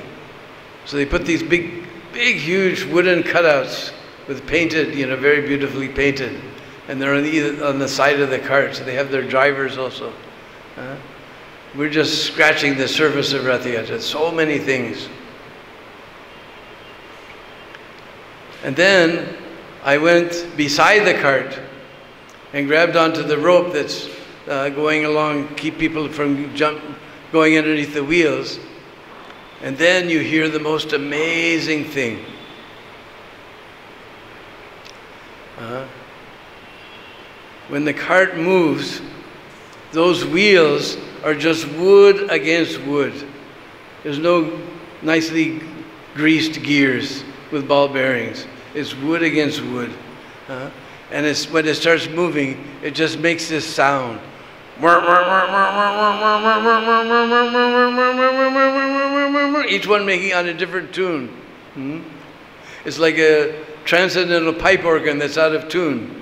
So they put these big, huge wooden cutouts with painted, very beautifully painted. And they're on the side of the cart, so they have their drivers also. We're just scratching the surface of Rath Yatra. So many things. And then I went beside the cart and grabbed onto the rope that's going along, keep people from going underneath the wheels. And then you hear the most amazing thing. When the cart moves, those wheels are just wood against wood. There's no nicely greased gears with ball bearings. It's wood against wood. And when it starts moving, it just makes this sound. Each one making on a different tune. It's like a transcendental pipe organ that's out of tune.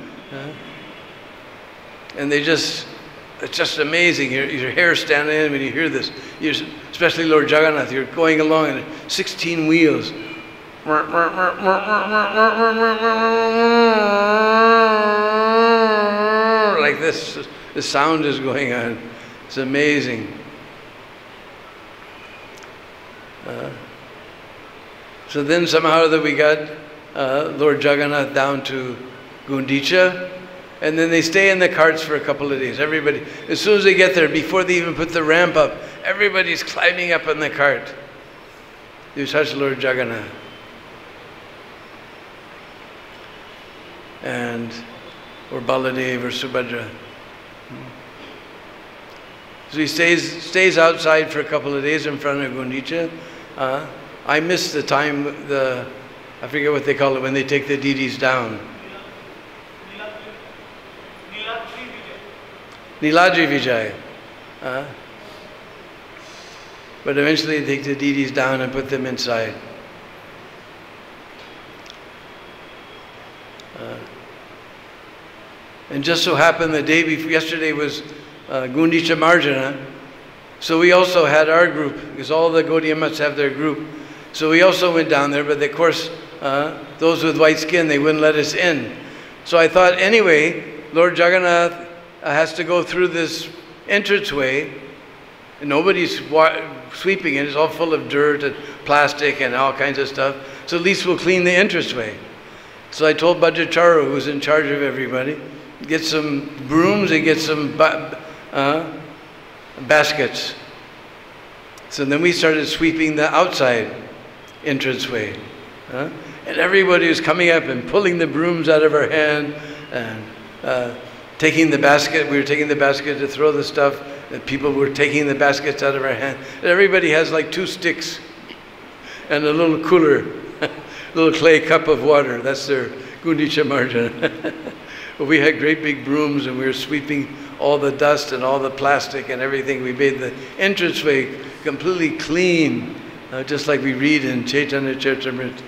And it's just amazing. Your hair standing in when you hear this. Especially Lord Jagannath, you're going along in 16 wheels. Like this, the sound is going on. It's amazing. So then somehow that we got Lord Jagannath down to Gundicha, and then they stay in the carts for a couple of days. Everybody, as soon as they get there, before they even put the ramp up, everybody's climbing up on the cart. You touch Lord Jagannath. Or Baladev or Subhadra. So he stays outside for a couple of days in front of Gundicha. I missed the time, I forget what they call it, when they take the deities down. Niladri Vijay. But eventually they take the deities down and put them inside. And just so happened the day before, yesterday was Gundicha Marjana. So we also had our group, because all the Gaudiya Mats have their group. So we also went down there, but of course, those with white skin, they wouldn't let us in. So I thought, anyway, Lord Jagannath has to go through this entranceway, and nobody's sweeping it. It's all full of dirt and plastic and all kinds of stuff. So at least we'll clean the entranceway. So I told Bhajacharu, who's in charge of everybody, get some brooms and get some baskets. So then we started sweeping the outside entranceway. And everybody was coming up and pulling the brooms out of our hand and taking the basket. We were taking the basket to throw the stuff, and people were taking the baskets out of our hand. And everybody has like 2 sticks and a little cooler, little clay cup of water. That's their Gundicha Marjana. But we had great big brooms, and we were sweeping all the dust and all the plastic and everything. We made the entranceway completely clean, just like we read in Chaitanya Charitamrita.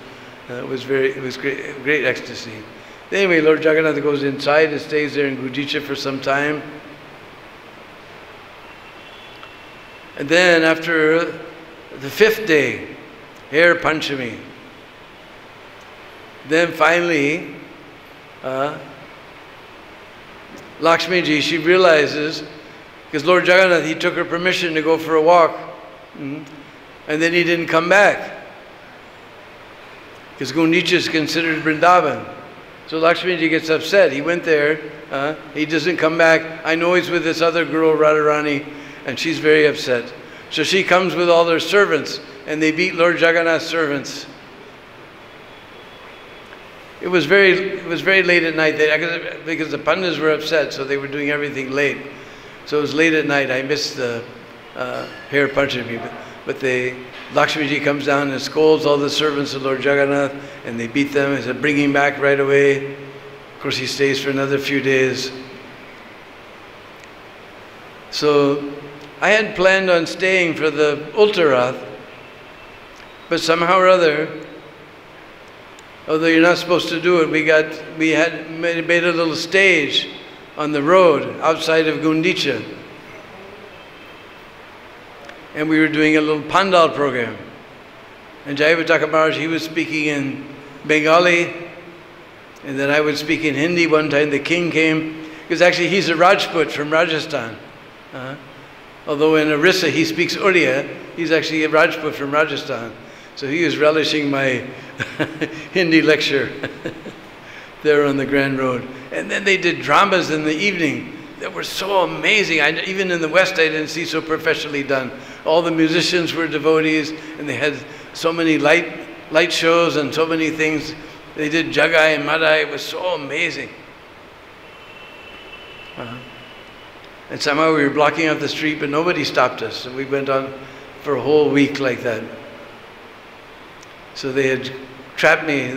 It was great ecstasy. Anyway, Lord Jaggannath goes inside and stays there in Gundicha for some time. And then after the 5th day, Hare Panchami, then finally Lakshmiji, she realizes, because Lord Jagannath, he took her permission to go for a walk, and then he didn't come back. Because Gundicha is considered Vrindavan. So Lakshmiji gets upset. He went there, he doesn't come back. I know he's with this other girl, Radharani, and she's very upset. So she comes with all her servants, and they beat Lord Jagannath's servants. It was very late at night, because the Pandits were upset, so they were doing everything late. So it was late at night. I missed the hair Panchami, but Lakshmiji comes down and scolds all the servants of Lord Jagannath, and they beat them. He said, bring him back right away. Of course, he stays for another few days. So I had planned on staying for the Ulta Rath, but somehow or other, although you're not supposed to do it, we had made a little stage on the road outside of Gundicha. And we were doing a little Pandal program. And Jayavataka Maharaj, he was speaking in Bengali, and then I would speak in Hindi. One time the king came, because actually he's a Rajput from Rajasthan. Although in Orissa he speaks Oriya, he's actually a Rajput from Rajasthan. So he was relishing my Hindi lecture there on the Grand Road. And then they did dramas in the evening that were so amazing. Even in the West I didn't see so professionally done. All the musicians were devotees, and they had so many light shows and so many things. They did Jagai and Madai. It was so amazing. And somehow we were blocking out the street, but nobody stopped us. And we went on for a whole week like that. So they had trapped me.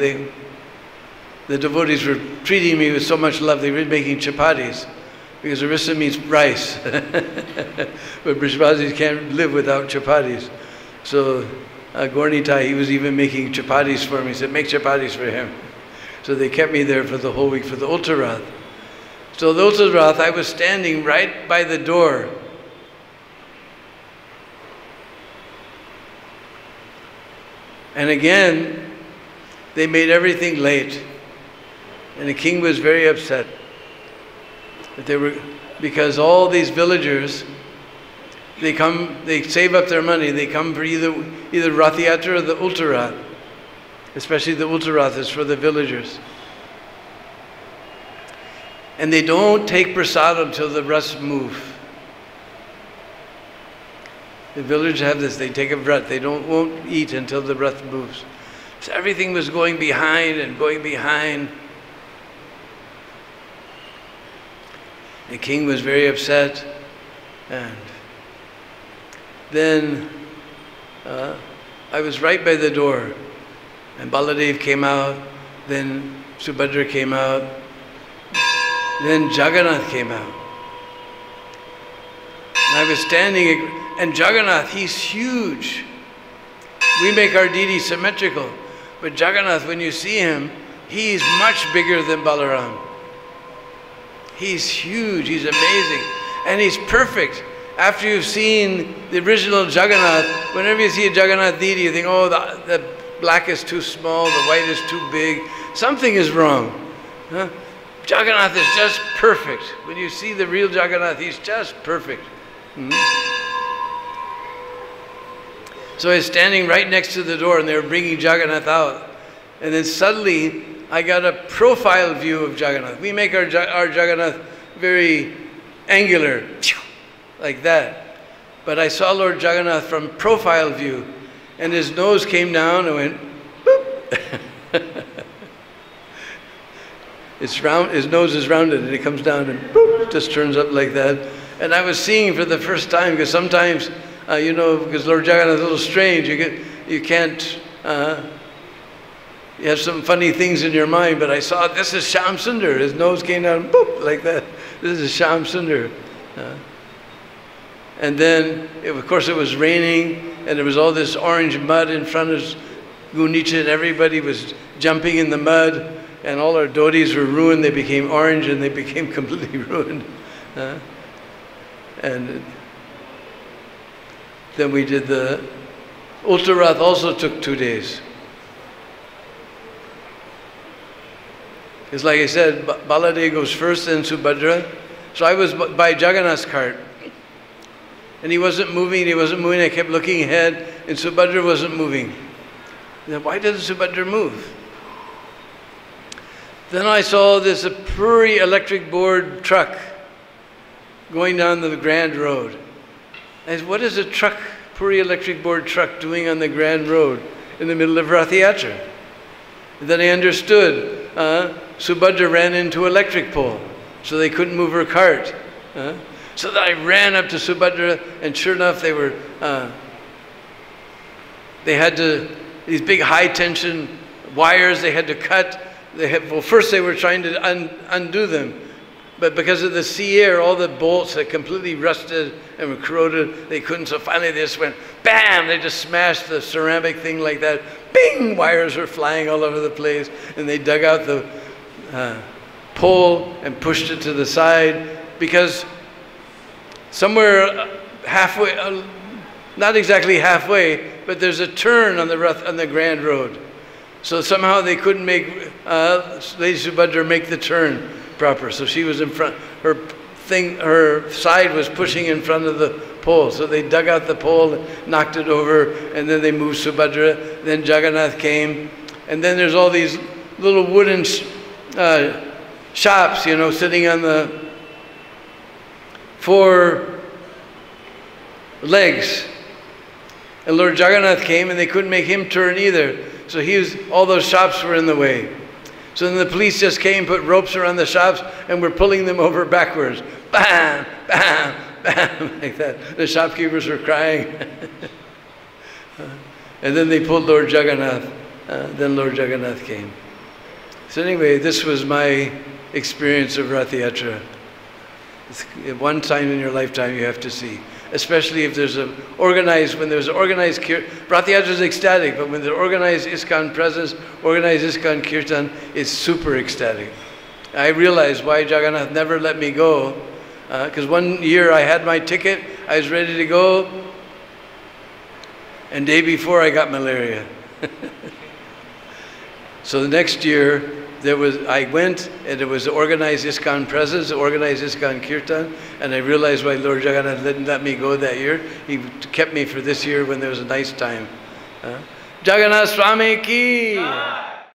The devotees were treating me with so much love. They were making chapatis, because Orissa means rice. But Brishvasis can't live without chapatis. So Gornitai, he was even making chapatis for me. He said, make chapatis for him. So they kept me there for the whole week for the Ulta Rath. So the Ulta Rath, I was standing right by the door. And again, they made everything late. And the king was very upset that because all these villagers, they save up their money, they come for either Rath Yatra or the Ulta Rath. Especially the Ulta Rath is for the villagers. And they don't take prasad until the Raths move. The villagers have this, they take a vrat, they won't eat until the Rath moves. So everything was going behind and going behind. The king was very upset, and then I was right by the door, and Baladev came out, then Subhadra came out, then Jagannath came out. And I was standing, and Jagannath, he's huge. We make our deity symmetrical, but Jagannath, when you see him, he's much bigger than Balaram. He's huge, he's amazing, and he's perfect. After you've seen the original Jagannath, whenever you see a Jagannath deity, you think, oh, the black is too small, the white is too big. Something is wrong. Huh? Jagannath is just perfect. When you see the real Jagannath, he's just perfect. So I was standing right next to the door, and they were bringing Jagannath out. And then suddenly, I got a profile view of Jaggannath. We make our Jaggannath very angular, like that. But I saw Lord Jaggannath from profile view, and his nose came down and went, boop. His nose is rounded, and it comes down and boop, just turns up like that. And I was seeing for the first time, because sometimes, you know, because Lord Jaggannath is a little strange, you can't. You have some funny things in your mind, but I saw this is Shyam Sundar. His nose came down, boop, like that. This is Shyam Sundar. And then, of course, it was raining, and there was all this orange mud in front of Gundicha, and everybody was jumping in the mud, and all our devotees were ruined. They became orange, and they became completely ruined. And then we did the Ulta Rath. Also took 2 days. It's like I said, Baladev goes first, then Subhadra. So I was by Jagannath's cart. And he wasn't moving, I kept looking ahead, and Subhadra wasn't moving. Then why doesn't Subhadra move? Then I saw this Puri electric board truck going down the Grand Road. I said, what is a truck, Puri electric board truck doing on the Grand Road in the middle of Rath Yatra? And then I understood, Subhadra ran into an electric pole, so they couldn't move her cart. So then I ran up to Subhadra, and sure enough, they had these big high tension wires they had to cut. First they were trying to undo them, but because of the sea air, all the bolts had completely rusted and were corroded. They couldn't, so finally they just went, bam! They just smashed the ceramic thing like that. Bing! Wires were flying all over the place, and they dug out the pole and pushed it to the side, because somewhere halfway, not exactly halfway, but there's a turn on the Grand Road. So somehow they couldn't make Lady Subhadra make the turn proper. So she was in front, her side was pushing in front of the pole. So they dug out the pole, knocked it over, and then they moved Subhadra. Then Jaggannath came, and then there's all these little wooden shops, you know, sitting on the 4 legs. And Lord Jaggannath came, and they couldn't make him turn either. So all those shops were in the way. So then the police just came, put ropes around the shops, and were pulling them over backwards. Bam, bam, bam, like that. The shopkeepers were crying. And then they pulled Lord Jaggannath. Then Lord Jaggannath came. So anyway, this was my experience of Rath Yatra. One time in your lifetime you have to see. Especially if there's when there's an organized Rath Yatra is ecstatic, but when there's organized ISKCON presence, organized ISKCON Kirtan, it's super ecstatic. I realized why Jagannath never let me go, because one year I had my ticket, I was ready to go, and day before I got malaria. So the next year, I went, and it was organized ISKCON presence, organized ISKCON Kirtan, and I realized why Lord Jaggannath didn't let me go that year. He kept me for this year when there was a nice time. Jagannath Swami ki!